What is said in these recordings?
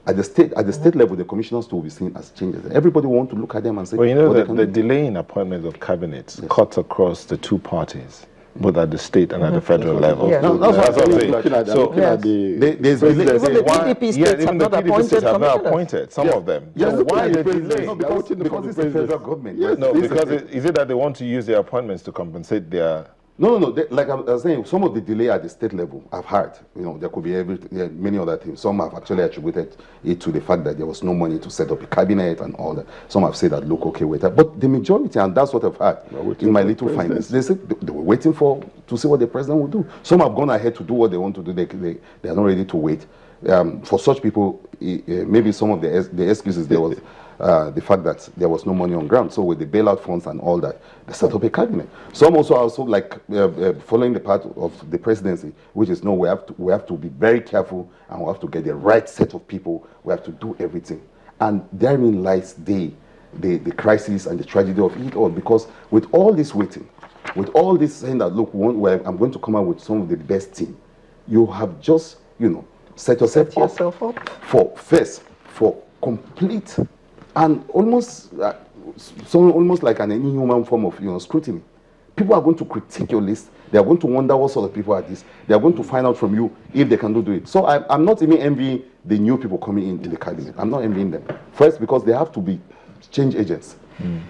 At the state level, the commissioners will be seen as changes. Everybody want to look at them and say, well, you know, what the delay in appointment of cabinets cuts across the two parties, both at the state and at the federal level. Yeah. No, that's what I'm saying. Looking at the There's delay. Even the PDP states have not appointed appointed, some of them. Yes, So why the delay? delay? No, because it's the federal government. Yes, No, because is it that they want to use their appointments to compensate their... No. Like I was saying, some of the delay at the state level, I've heard. You know, there could be many other things. Some have actually attributed it to the fact that there was no money to set up a cabinet and all that. Some have said that, look, okay, wait. But the majority, and that's what I've heard in my little findings, they said they were waiting to see what the president would do. Some have gone ahead to do what they want to do. They are not ready to wait. For such people, maybe some of the excuses there was the fact that there was no money on ground. So with the bailout funds and all that, they set up a cabinet. Some also like following the path of the presidency, which is no, we have to be very careful and we have to get the right set of people. We have to do everything, and therein lies the crisis and the tragedy of it all. Because with all this waiting, with all this saying that look, I'm going to come out with some of the best team, you have just set yourself up for complete and almost like an inhuman form of scrutiny. People are going to critique your list. They are going to wonder what sort of people are these. They are going to find out from you if they can do it. So I'm not even envying the new people coming in the cabinet. I'm not envying them. First, because they have to be change agents.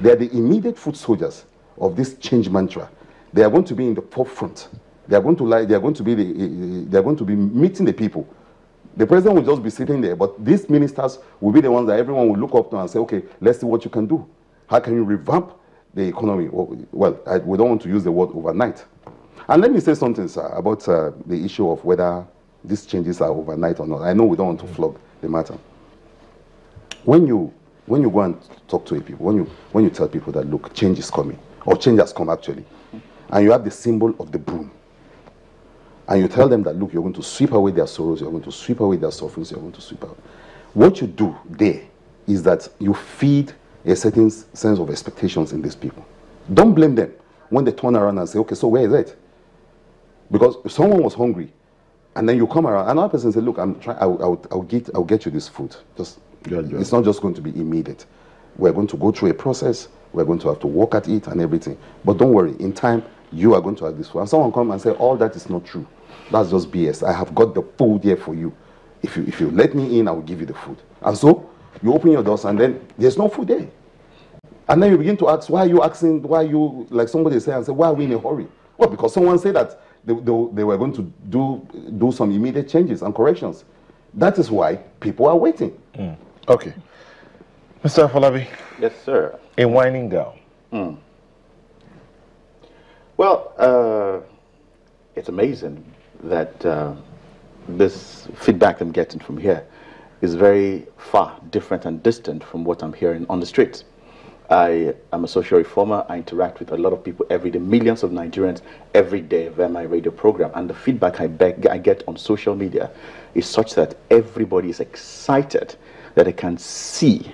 They are the immediate foot soldiers of this change mantra. They are going to be in the forefront. They are going to be meeting the people. The president will just be sitting there, but these ministers will be the ones that everyone will look up to and say, okay, let's see what you can do. How can you revamp the economy? Well, we don't want to use the word overnight. And let me say something, sir, about the issue of whether these changes are overnight or not. I know we don't want to flog the matter. When you go and talk to people, when you tell people that, look, change is coming, or change has come actually, and you have the symbol of the broom, and you tell them that, look, you're going to sweep away their sorrows, you're going to sweep away their sufferings, you're going to sweep away. What you do there is that you feed a certain sense of expectations in these people. Don't blame them when they turn around and say, okay, so where is it? Because if someone was hungry, and then you come around, another person says, look, I'll get you this food. It's not just going to be immediate. We're going to go through a process. We're going to have to work at it and everything. But don't worry, in time, you are going to have this food. And someone come and say, all that is not true. That's just BS. I have got the food here for you. If you let me in, I will give you the food. And so you open your doors and then there's no food there. And then you begin to ask, why are you, like somebody said, and say, why are we in a hurry? Well, because someone said that they were going to do some immediate changes and corrections. That is why people are waiting. Okay. Mr. Afolabi. Yes, sir. In winding down. Well, it's amazing that this feedback I'm getting from here is very far different and distant from what I'm hearing on the streets. I am a social reformer. I interact with a lot of people every day, millions of Nigerians every day via my radio program. And the feedback I get on social media is such that everybody is excited that they can see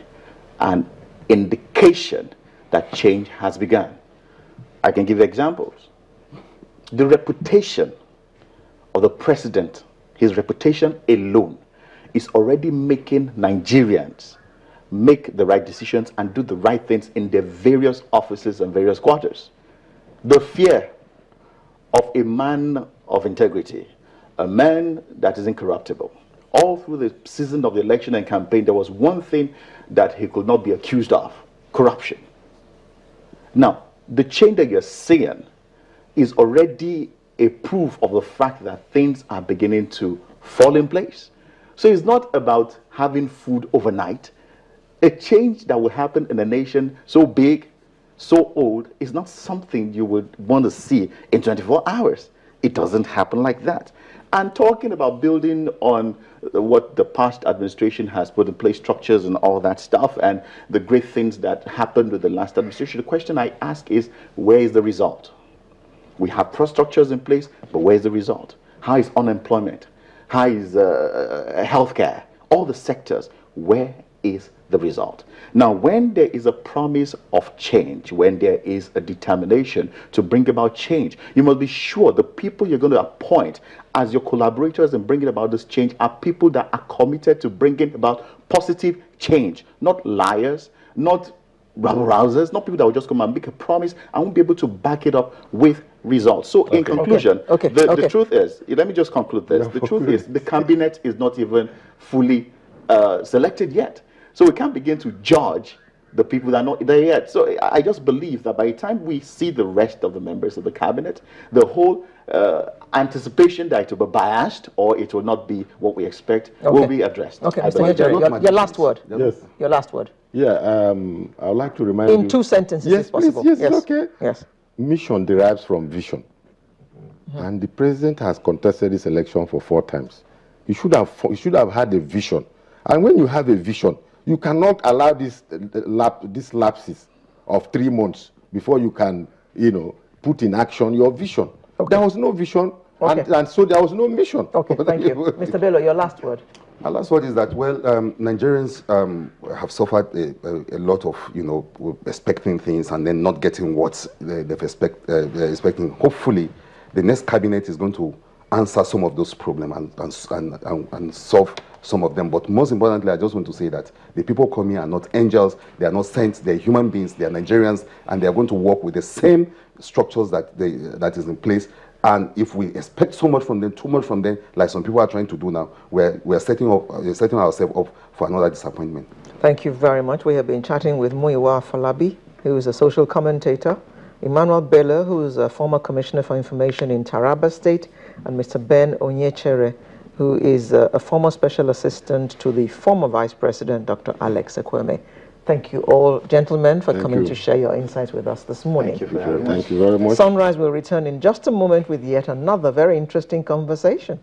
an indication that change has begun. I can give examples. The reputation of the president, his reputation alone, is already making Nigerians make the right decisions and do the right things in their various offices and various quarters. The fear of a man of integrity, a man that is incorruptible. All through the season of the election and campaign, there was one thing that he could not be accused of: corruption. Now, the change that you're seeing is already a proof of the fact that things are beginning to fall in place. So it's not about having food overnight. A change that will happen in a nation so big, so old, is not something you would want to see in 24 hours. It doesn't happen like that. And talking about building on what the past administration has put in place, structures and all that stuff, and the great things that happened with the last administration, the question I ask is, where is the result? We have structures in place, but where is the result? How is unemployment? How is healthcare? All the sectors, where is the result. Now, when there is a promise of change, when there is a determination to bring about change, you must be sure the people you're going to appoint as your collaborators in bringing about this change are people that are committed to bringing about positive change, not liars, not rabble-rousers, not people that will just come and make a promise and won't be able to back it up with results. So in conclusion, the truth is, let me just conclude this. The truth is the cabinet is not even fully selected yet. So we can't begin to judge the people that are not there yet. So I just believe that by the time we see the rest of the members of the cabinet, the whole anticipation that it will be biased or it will not be what we expect will be addressed. Okay, Mr. Onyechere, your last word. Yes. Your last word. Yeah, I would like to remind you. In 2 sentences, if possible. Please, yes, okay. Yes. Mission derives from vision. And the president has contested this election for 4 times. You should have had a vision. And when you have a vision, you cannot allow these lapses of 3 months before you can, put in action your vision. There was no vision, and so there was no mission. Okay, thank you. Mr. Bello, your last word. My last word is that, well, Nigerians have suffered a lot of, expecting things and then not getting what they're expecting. Hopefully, the next cabinet is going to answer some of those problems and solve some of them. But most importantly, I just want to say that the people coming are not angels, they are not saints, they're human beings, they are Nigerians, and they are going to work with the same structures that is in place. And if we expect so much from them, too much from them, like some people are trying to do now, we're setting ourselves up for another disappointment. Thank you very much. We have been chatting with Muyiwa Afolabi, who is a social commentator, Emmanuel Bello, who is a former Commissioner for Information in Taraba State, and Mr. Ben Onyechere, who is a former Special Assistant to the former Vice President, Dr. Alex Ekweme. Thank you all, gentlemen, for coming to share your insights with us this morning. Thank you very much. Thank you very much. Sunrise will return in just a moment with yet another very interesting conversation.